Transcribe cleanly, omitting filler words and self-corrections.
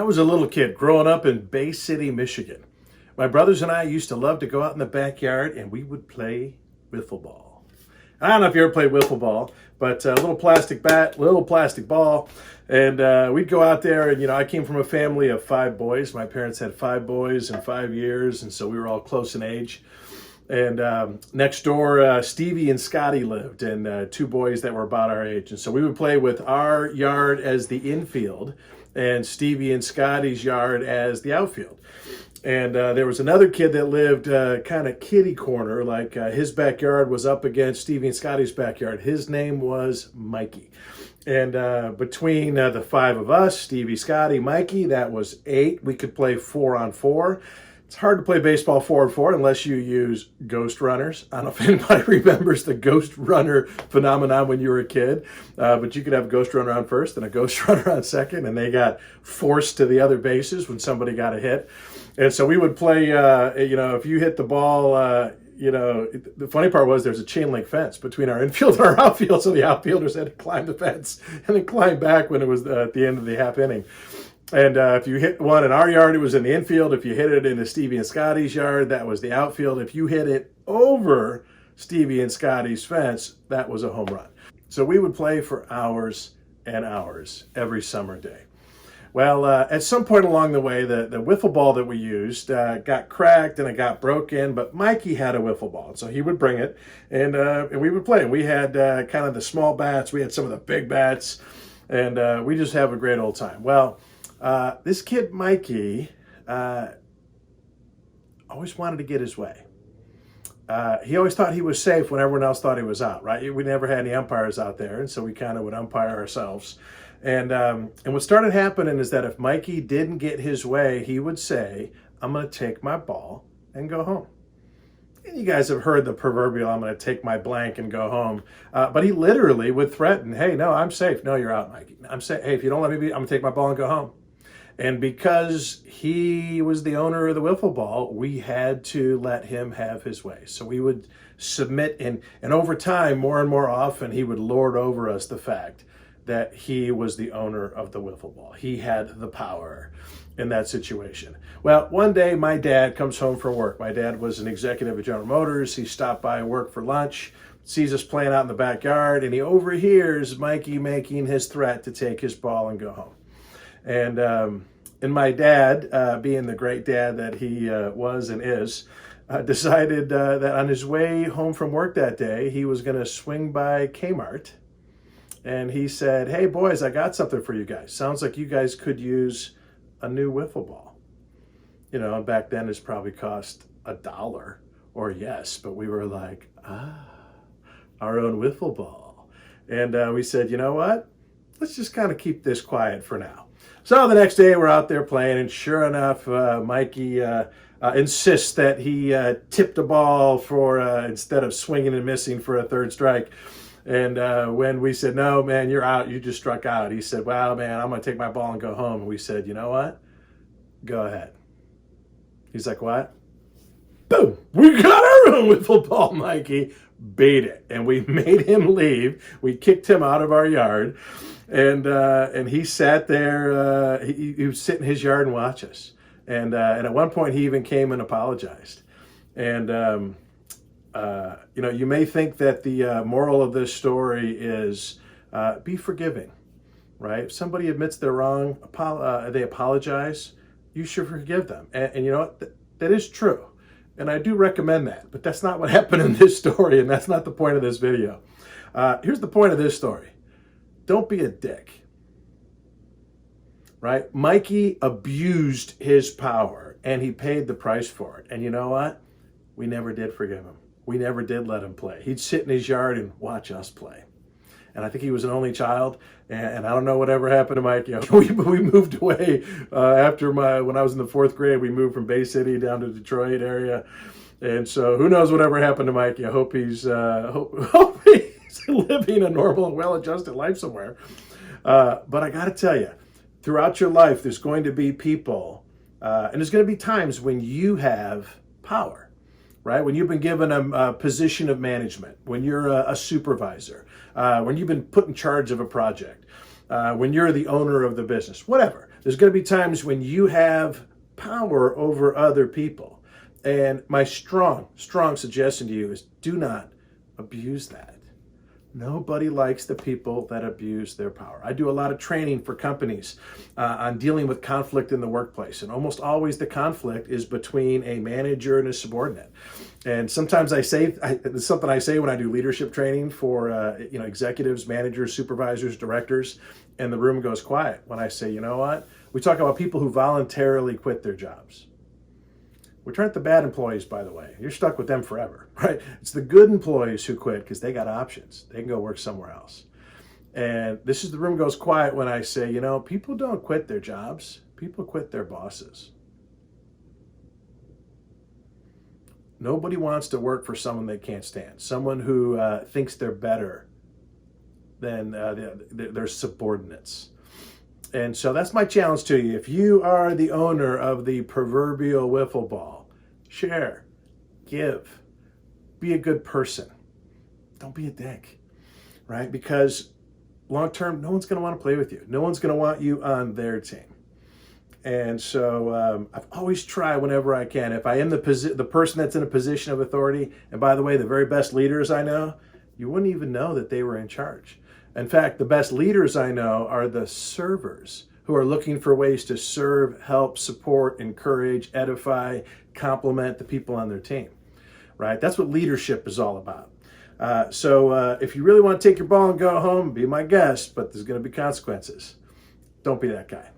was a little kid growing up in Bay City, Michigan. My brothers and I used to love to go out in the backyard and we would play wiffle ball. I don't know if you ever played wiffle ball, but a little plastic bat, little plastic ball, and we'd go out there. And I came from a family of 5 boys. My parents had 5 boys in 5 years, and so we were all close in age. And next door, Stevie and Scotty lived, and 2 boys that were about our age. And so we would play with our yard as the infield, and Stevie and Scotty's yard as the outfield. And there was another kid that lived kind of kitty corner, like his backyard was up against Stevie and Scotty's backyard. His name was Mikey. And between the 5 of us, Stevie, Scotty, Mikey, that was 8. We could play 4-on-4. It's hard to play baseball 4-on-4 unless you use ghost runners. I don't know if anybody remembers the ghost runner phenomenon when you were a kid, but you could have a ghost runner on first and a ghost runner on second, and they got forced to the other bases when somebody got a hit. And so we would play, if you hit the ball, the funny part was there's a chain link fence between our infield and our outfield, so the outfielders had to climb the fence and then climb back when it was at the end of the half inning. And if you hit one in our yard, it was in the infield. If you hit it into Stevie and Scotty's yard, that was the outfield. If you hit it over Stevie and Scotty's fence, that was a home run. So we would play for hours and hours every summer day. Well, at some point along the way, the wiffle ball that we used got cracked and it got broken, but Mikey had a wiffle ball, so he would bring it, and we would play. We had kind of the small bats. We had some of the big bats, and we just have a great old time. Well, this kid, Mikey, always wanted to get his way. He always thought he was safe when everyone else thought he was out, right? We never had any umpires out there, and so we kind of would umpire ourselves. And what started happening is that if Mikey didn't get his way, he would say, "I'm going to take my ball and go home." And you guys have heard the proverbial, "I'm going to take my blank and go home." But he literally would threaten, "Hey, no, I'm safe. No, you're out, Mikey. I'm safe. Hey, if you don't let me be, I'm going to take my ball and go home." And because he was the owner of the wiffle ball, we had to let him have his way. So we would submit, and over time, more and more often, he would lord over us the fact that he was the owner of the wiffle ball. He had the power in that situation. Well, one day my dad comes home from work. My dad was an executive at General Motors. He stopped by work for lunch, sees us playing out in the backyard, and he overhears Mikey making his threat to take his ball and go home. And my dad, being the great dad that he was and is, decided that on his way home from work that day, he was going to swing by Kmart. And he said, "Hey, boys, I got something for you guys. Sounds like you guys could use a new wiffle ball." And back then it's probably cost $1 or yes, but we were like, our own wiffle ball. And we said, "You know what? Let's just kind of keep this quiet for now." So the next day we're out there playing, and sure enough, Mikey insists that he tipped a ball for instead of swinging and missing for a 3rd strike. And when we said, "No, man, you're out. You just struck out," he said, "Well, man, I'm going to take my ball and go home." And we said, "You know what? Go ahead." He's like, "What?" Boom! We got our own wiffle ball, Mikey. Beat it. And we made him leave. We kicked him out of our yard. And he sat there. He would sit in his yard and watch us. And at one point, he even came and apologized. And you may think that the moral of this story is be forgiving, right? If somebody admits they're wrong, they apologize, you should forgive them. And you know what? That is true. And I do recommend that. But that's not what happened in this story, and that's not the point of this video. Here's the point of this story. Don't be a dick, right? Mikey abused his power, and he paid the price for it. And you know what? We never did forgive him. We never did let him play. He'd sit in his yard and watch us play. And I think he was an only child, and I don't know whatever happened to Mikey. We moved away when I was in the 4th grade. We moved from Bay City down to Detroit area, and so who knows whatever happened to Mikey. I hope he's hope he's living a normal, well-adjusted life somewhere. But I got to tell you, throughout your life, there's going to be people, and there's going to be times when you have power. Right? When you've been given a position of management, when you're a supervisor, when you've been put in charge of a project, when you're the owner of the business, whatever. There's going to be times when you have power over other people. And my strong suggestion to you is do not abuse that. Nobody likes the people that abuse their power. I do a lot of training for companies on dealing with conflict in the workplace. And almost always the conflict is between a manager and a subordinate. And sometimes it's something I say when I do leadership training for executives, managers, supervisors, directors, and the room goes quiet when I say, you know what? We talk about people who voluntarily quit their jobs. Which aren't the bad employees, by the way. You're stuck with them forever, right? It's the good employees who quit because they got options. They can go work somewhere else. And the room goes quiet when I say, people don't quit their jobs. People quit their bosses. Nobody wants to work for someone they can't stand. Someone who thinks they're better than their subordinates. And so that's my challenge to you. If you are the owner of the proverbial wiffle ball, share, give, be a good person. Don't be a dick, right? Because long term, no one's going to want to play with you. No one's going to want you on their team. And so I've always tried whenever I can. If I am the person that's in a position of authority, and by the way, the very best leaders I know, you wouldn't even know that they were in charge. In fact, the best leaders I know are the servers who are looking for ways to serve, help, support, encourage, edify, compliment the people on their team, right? That's what leadership is all about. So if you really want to take your ball and go home, be my guest, but there's going to be consequences. Don't be that guy.